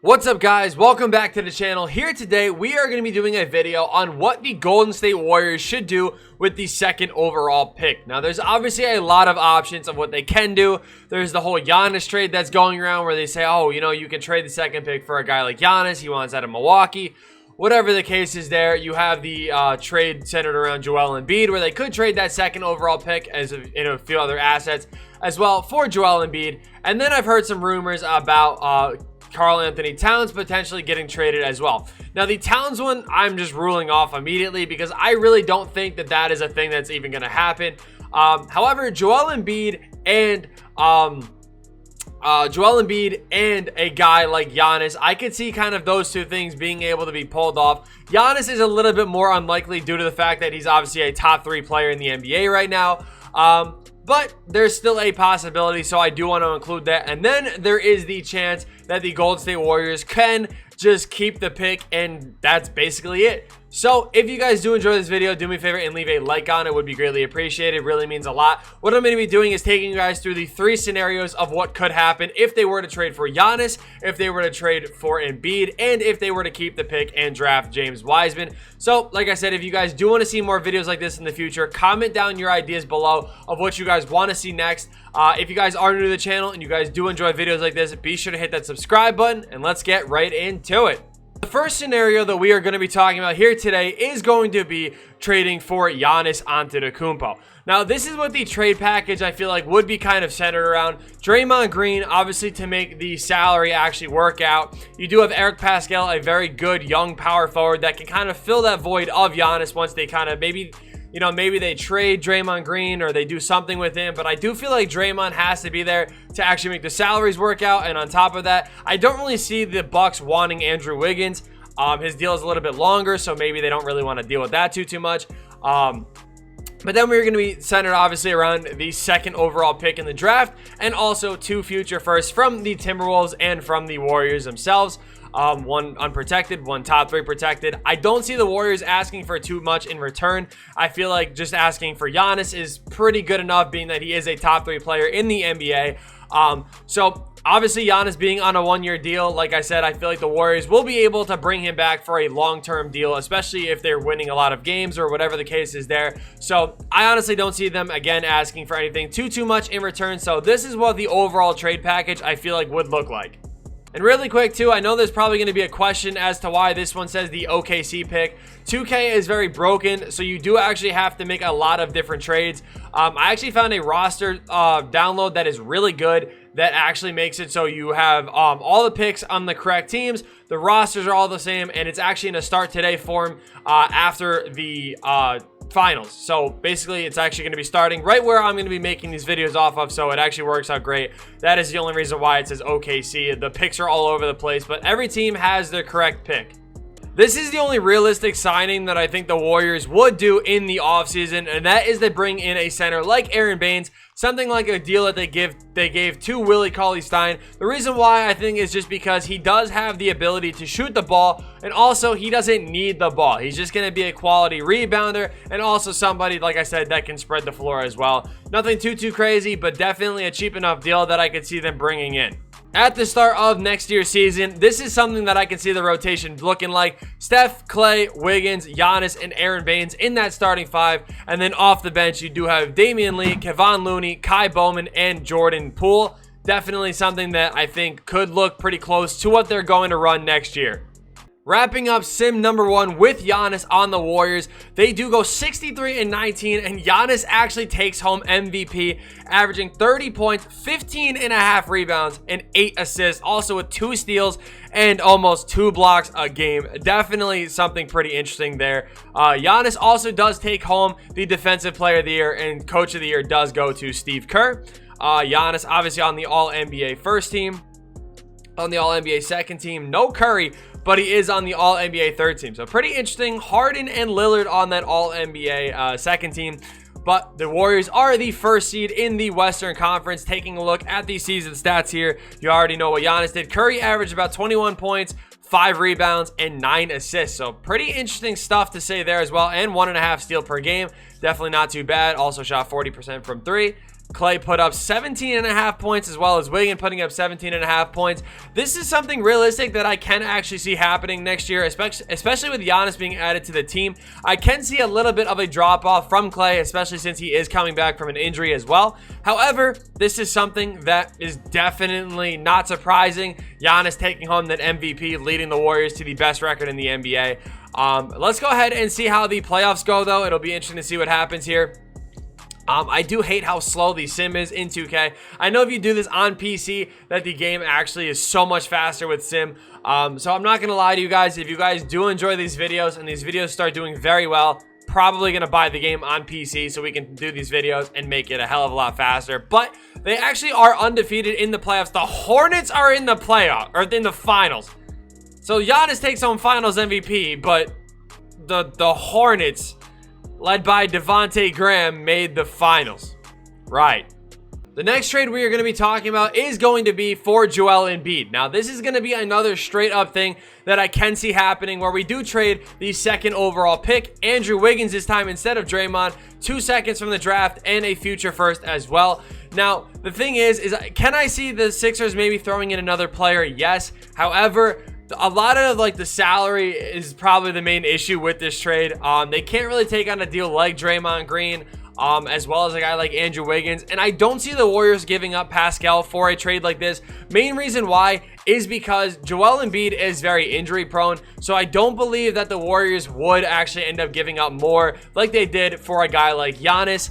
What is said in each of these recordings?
What's up, guys? Welcome back to the channel. Here today we are going to be doing a video on what the Golden State Warriors should do with the second overall pick. Now there's obviously a lot of options of what they can do. There's the whole Giannis trade that's going around where they say, oh, you know, you can trade the second pick for a guy like Giannis. He wants out of Milwaukee. Whatever the case is there, you have the trade centered around Joel Embiid where they could trade that second overall pick as in a few other assets as well for Joel Embiid. And then I've heard some rumors about Karl Anthony Towns potentially getting traded as well. Now the Towns one I'm just ruling off immediately because I really don't think that that is a thing that's even going to happen. However, Joel Embiid and a guy like Giannis, I could see kind of those two things being able to be pulled off. Giannis is a little bit more unlikely due to the fact that he's obviously a top 3 player in the NBA right now. But there's still a possibility, so I do want to include that. And then there is the chance that the Golden State Warriors can just keep the pick, and that's basically it. So if you guys do enjoy this video, do me a favor and leave a like on it. Would be greatly appreciated. It really means a lot. What I'm going to be doing is taking you guys through the 3 scenarios of what could happen if they were to trade for Giannis, if they were to trade for Embiid, and if they were to keep the pick and draft James Wiseman. So like I said, if you guys do want to see more videos like this in the future, comment down your ideas below of what you guys want to see next. If you guys are new to the channel and you guys do enjoy videos like this, be sure to hit that subscribe button and let's get right into it. The first scenario that we are going to be talking about here today is going to be trading for Giannis Antetokounmpo. Now, this is what the trade package I feel like would be kind of centered around. Draymond Green, obviously, to make the salary actually work out. You do have Eric Pascal, a very good young power forward that can kind of fill that void of Giannis once they kind of maybe they trade Draymond Green or they do something with him. But I do feel like Draymond has to be there to actually make the salaries work out. And on top of that, I don't really see the Bucks wanting Andrew Wiggins. His deal is a little bit longer, so maybe they don't really want to deal with that too much. But then we're going to be centered obviously around the second overall pick in the draft and also 2 future firsts from the Timberwolves and from the Warriors themselves. One unprotected, one top 3 protected. I don't see the Warriors asking for too much in return. I feel like just asking for Giannis is pretty good enough, being that he is a top 3 player in the NBA. So obviously Giannis being on a 1-year deal, like I said, I feel like the Warriors will be able to bring him back for a long-term deal, especially if they're winning a lot of games or whatever the case is there. So I honestly don't see them again asking for anything too much in return. So this is what the overall trade package I feel like would look like. And really quick too, I know there's probably going to be a question as to why this one says the OKC pick. 2K is very broken, so you do actually have to make a lot of different trades. I actually found a roster download that is really good, that actually makes it so you have all the picks on the correct teams. The rosters are all the same, and it's actually in a start today form after the finals. So basically it's actually going to be starting right where I'm going to be making these videos off of, so it actually works out great. That is the only reason why it says OKC. The picks are all over the place, but every team has their correct pick. This is the only realistic signing that I think the Warriors would do in the offseason, and that is they bring in a center like Aaron Baines, something like a deal that they gave to Willie Cauley-Stein. The reason why I think is just because he does have the ability to shoot the ball, and also he doesn't need the ball. He's just going to be a quality rebounder, and also somebody, like I said, that can spread the floor as well. Nothing too crazy, but definitely a cheap enough deal that I could see them bringing in. At the start of next year's season, this is something that I can see the rotation looking like. Steph, Clay, Wiggins, Giannis, and Aaron Baines in that starting 5. And then off the bench, you do have Damian Lee, Kevon Looney, Kai Bowman, and Jordan Poole. Definitely something that I think could look pretty close to what they're going to run next year. Wrapping up sim number 1 with Giannis on the Warriors, they do go 63-19, and Giannis actually takes home MVP, averaging 30 points, 15.5 rebounds, and 8 assists, also with 2 steals and almost 2 blocks a game. Definitely something pretty interesting there. Giannis also does take home the Defensive Player of the Year, and Coach of the Year does go to Steve Kerr. Giannis obviously on the All-NBA first team. On the All-NBA second team, no Curry, but he is on the All-NBA third team. So pretty interesting. Harden and Lillard on that All-NBA second team. But the Warriors are the first seed in the Western Conference. Taking a look at the season stats here, you already know what Giannis did. Curry averaged about 21 points, 5 rebounds, and 9 assists. So pretty interesting stuff to say there as well. And 1.5 steals per game. Definitely not too bad. Also shot 40% from 3. Clay put up 17.5 points, as well as Wiggin putting up 17.5 points. This is something realistic that I can actually see happening next year, especially with Giannis being added to the team. I can see a little bit of a drop-off from Clay, especially since he is coming back from an injury as well. However, this is something that is definitely not surprising. Giannis taking home that MVP, leading the Warriors to the best record in the NBA. Let's go ahead and see how the playoffs go, though. It'll be interesting to see what happens here. I do hate how slow the sim is in 2K. I know if you do this on PC that the game actually is so much faster with sim. So I'm not going to lie to you guys. If you guys do enjoy these videos and these videos start doing very well, probably going to buy the game on PC so we can do these videos and make it a hell of a lot faster. But they actually are undefeated in the playoffs. The Hornets are in the playoff, or in the finals. So Giannis takes home finals MVP, but the Hornets, led by Devontae Graham, made the finals. Right. The next trade we are going to be talking about is going to be for Joel Embiid. Now, this is going to be another straight up thing that I can see happening, where we do trade the second overall pick, Andrew Wiggins this time instead of Draymond, 2 seconds from the draft, and a future first as well. Now, the thing is can I see the Sixers maybe throwing in another player? Yes. However, a lot of like the salary is probably the main issue with this trade. They can't really take on a deal like Draymond Green, as well as a guy like Andrew Wiggins. And I don't see the Warriors giving up Pascal for a trade like this. Main reason why is because Joel Embiid is very injury prone. So I don't believe that the Warriors would actually end up giving up more like they did for a guy like Giannis.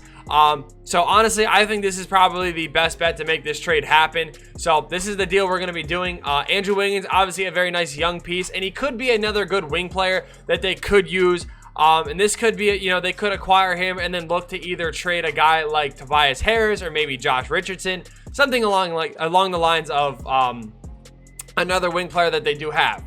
So honestly, I think this is probably the best bet to make this trade happen. So this is the deal we're going to be doing. Andrew Wiggins, obviously a very nice young piece, and he could be another good wing player that they could use. And this could be, they could acquire him and then look to either trade a guy like Tobias Harris or maybe Josh Richardson, something along the lines of another wing player that they do have.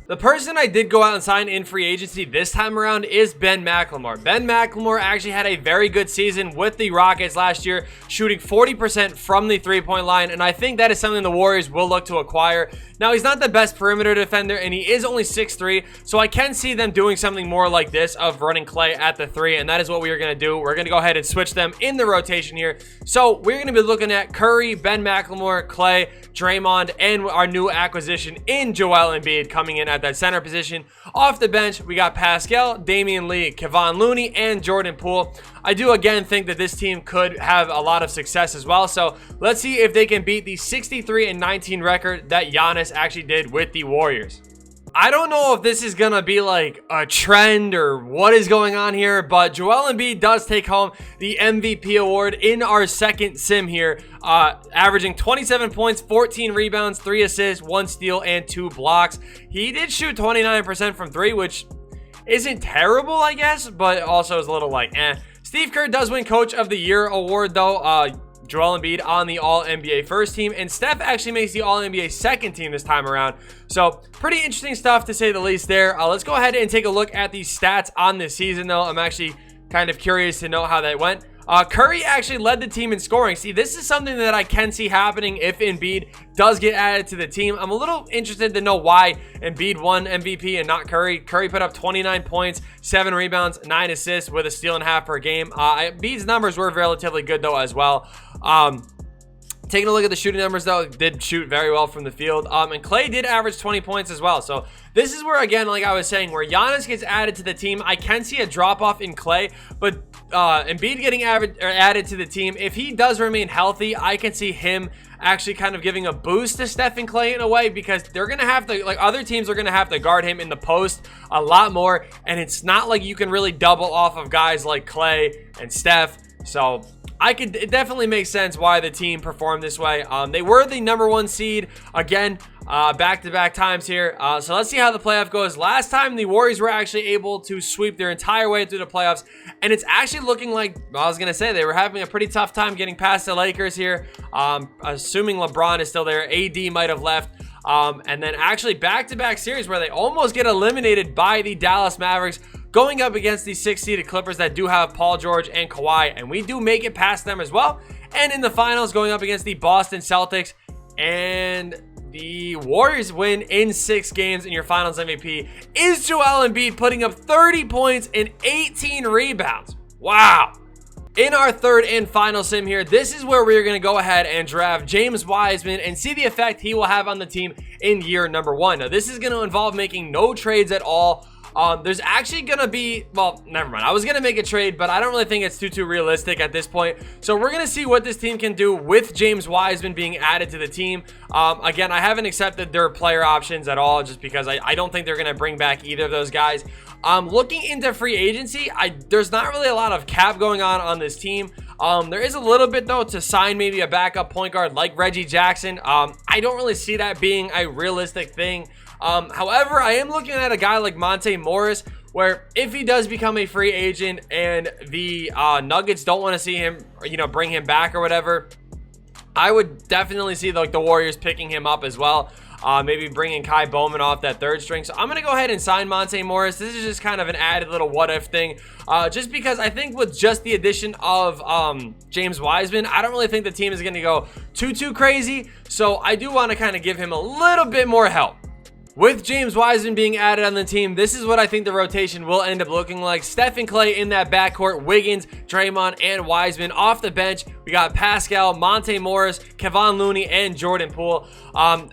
The person I did go out and sign in free agency this time around is Ben McLemore. Ben McLemore actually had a very good season with the Rockets last year, shooting 40% from the three-point line, and I think that is something the Warriors will look to acquire. Now, he's not the best perimeter defender, and he is only 6'3", so I can see them doing something more like this of running Clay at the 3, and that is what we are going to do. We're going to go ahead and switch them in the rotation here. So we're going to be looking at Curry, Ben McLemore, Clay, Draymond, and our new acquisition in Joel Embiid coming in at that center position. Off the bench, we got Pascal, Damian Lee, Kevon Looney, and Jordan Poole. I do again think that this team could have a lot of success as well. So let's see if they can beat the 63-19 record that Giannis actually did with the Warriors. I don't know if this is going to be like a trend or what is going on here, but Joel Embiid does take home the MVP award in our second sim here, averaging 27 points, 14 rebounds, 3 assists, 1 steal, and 2 blocks. He did shoot 29% from 3, which isn't terrible, I guess, but also is a little like, eh. Steve Kerr does win Coach of the Year award, though. Joel Embiid on the All-NBA first team, and Steph actually makes the All-NBA second team this time around. So pretty interesting stuff to say the least there. Let's go ahead and take a look at the stats on this season, though. I'm actually kind of curious to know how that went. Curry actually led the team in scoring. See, this is something that I can see happening if Embiid does get added to the team. I'm a little interested to know why Embiid won MVP and not Curry. Curry put up 29 points, 7 rebounds, 9 assists with a steal and a half per game. Embiid's numbers were relatively good, though, as well. Taking a look at the shooting numbers, though, did shoot very well from the field. And Clay did average 20 points as well. So this is where, again, like I was saying, where Giannis gets added to the team, I can see a drop-off in Clay, but Embiid getting added to the team, if he does remain healthy, I can see him actually kind of giving a boost to Steph and Clay in a way, because they're going to have to, like, other teams are going to have to guard him in the post a lot more, and it's not like you can really double off of guys like Clay and Steph. So it definitely makes sense why the team performed this way. They were the #1 seed again, back-to-back times here. So let's see how the playoff goes. Last time, the Warriors were actually able to sweep their entire way through the playoffs, and it's actually looking like, I was going to say, they were having a pretty tough time getting past the Lakers here. Assuming LeBron is still there, AD might have left. And then actually back-to-back series where they almost get eliminated by the Dallas Mavericks, going up against the 6th-seeded Clippers that do have Paul George and Kawhi, and we do make it past them as well. And in the finals, going up against the Boston Celtics, and the Warriors win in 6 games, and your finals MVP is Joel Embiid, putting up 30 points and 18 rebounds. Wow. In our third and final sim here, this is where we're going to go ahead and draft James Wiseman and see the effect he will have on the team in year number 1. Now, this is going to involve making no trades at all. There's actually going to be, well, never mind. I was going to make a trade, but I don't really think it's too realistic at this point. So we're going to see what this team can do with James Wiseman being added to the team. Again, I haven't accepted their player options at all just because I don't think they're going to bring back either of those guys. Looking into free agency, there's not really a lot of cap going on this team. There is a little bit, though, to sign maybe a backup point guard like Reggie Jackson. I don't really see that being a realistic thing. However, I am looking at a guy like Monte Morris, where if he does become a free agent and the Nuggets don't want to see him, bring him back or whatever, I would definitely see like the Warriors picking him up as well. Maybe bringing Kai Bowman off that third string. So I'm going to go ahead and sign Monte Morris. This is just kind of an added little what-if thing. Just because I think with just the addition of James Wiseman, I don't really think the team is going to go too crazy. So I do want to kind of give him a little bit more help. With James Wiseman being added on the team, this is what I think the rotation will end up looking like. Steph and Clay in that backcourt, Wiggins, Draymond, and Wiseman. Off the bench, we got Pascal, Monte Morris, Kevon Looney, and Jordan Poole.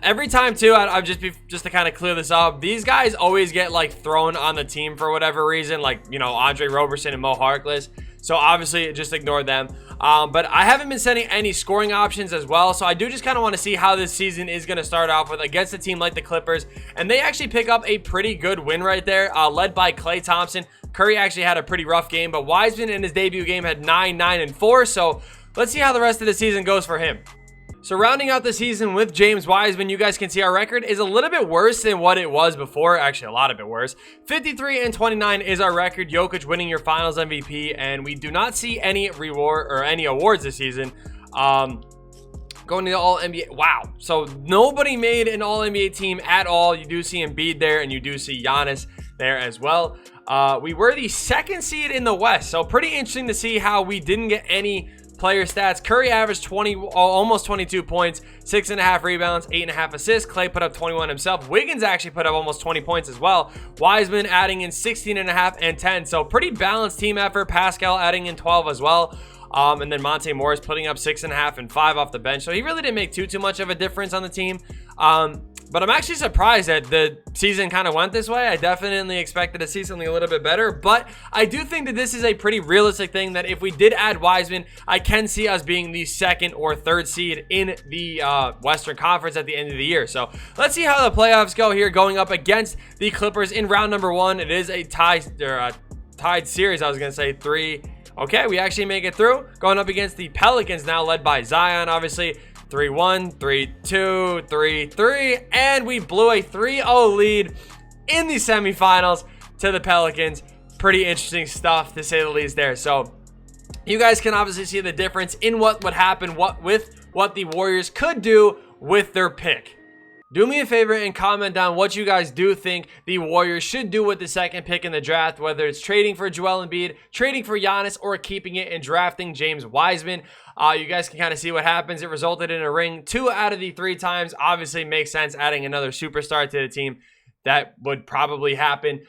Every time, too, I'm just to kind of clear this up, these guys always get, like, thrown on the team for whatever reason, like, Andre Roberson and Mo Harkless. So obviously, just ignore them. But I haven't been sending any scoring options as well. So I do just kind of want to see how this season is going to start off with against a team like the Clippers. And they actually pick up a pretty good win right there, led by Klay Thompson. Curry actually had a pretty rough game, but Wiseman in his debut game had 9, 9, and 4. So let's see how the rest of the season goes for him. So rounding out the season with James Wiseman, you guys can see our record is a little bit worse than what it was before. Actually, a lot bit worse. 53-29 is our record. Jokic winning your Finals MVP, and we do not see any reward or any awards this season. Going to the All-NBA. Wow. So nobody made an All-NBA team at all. You do see Embiid there, and you do see Giannis there as well. We were the 2nd seed in the West, so pretty interesting to see how we didn't get any player stats. Curry averaged almost 22 points, 6.5 rebounds, 8.5 assists. Klay put up 21 himself. Wiggins actually put up almost 20 points as well. Wiseman adding in 16.5 and 10. So pretty balanced team effort. Pascal adding in 12 as well. And then Monte Morris putting up 6.5 and 5 off the bench. So he really didn't make too much of a difference on the team. But I'm actually surprised that the season kind of went this way. I definitely expected to see something a little bit better. But I do think that this is a pretty realistic thing that if we did add Wiseman, I can see us being the 2nd or 3rd seed in the Western Conference at the end of the year. So let's see how the playoffs go here going up against the Clippers in round number 1. It is a tied series. I was going to say 3. Okay, we actually make it through. Going up against the Pelicans now led by Zion, obviously. 3-1, 3-2, 3-3, and we blew a 3-0 lead in the semifinals to the Pelicans. Pretty interesting stuff, to say the least there. So you guys can obviously see the difference in what would happen with what the Warriors could do with their pick. Do me a favor and comment down what you guys do think the Warriors should do with the 2nd pick in the draft, whether it's trading for Joel Embiid, trading for Giannis, or keeping it and drafting James Wiseman. You guys can kind of see what happens. It resulted in a ring 2 out of the 3 times. Obviously, makes sense adding another superstar to the team. That would probably happen.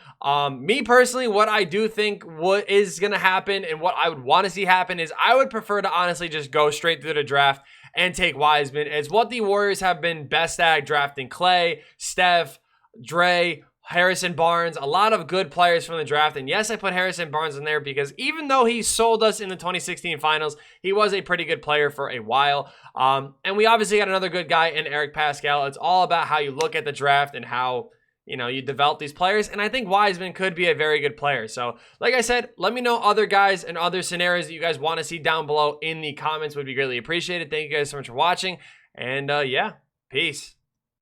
Me personally, what I do think what is going to happen and what I would want to see happen is I would prefer to honestly just go straight through the draft and take Wiseman. It's what the Warriors have been best at, drafting Clay, Steph, Dre, Harrison Barnes, a lot of good players from the draft. And yes, I put Harrison Barnes in there because even though he sold us in the 2016 finals, he was a pretty good player for a while. And we obviously got another good guy in Eric Pascal. It's all about how you look at the draft and how you develop these players, and I think Wiseman could be a very good player. So, like I said, let me know other guys and other scenarios that you guys want to see down below in the comments. Would be greatly appreciated. Thank you guys so much for watching, and yeah, peace.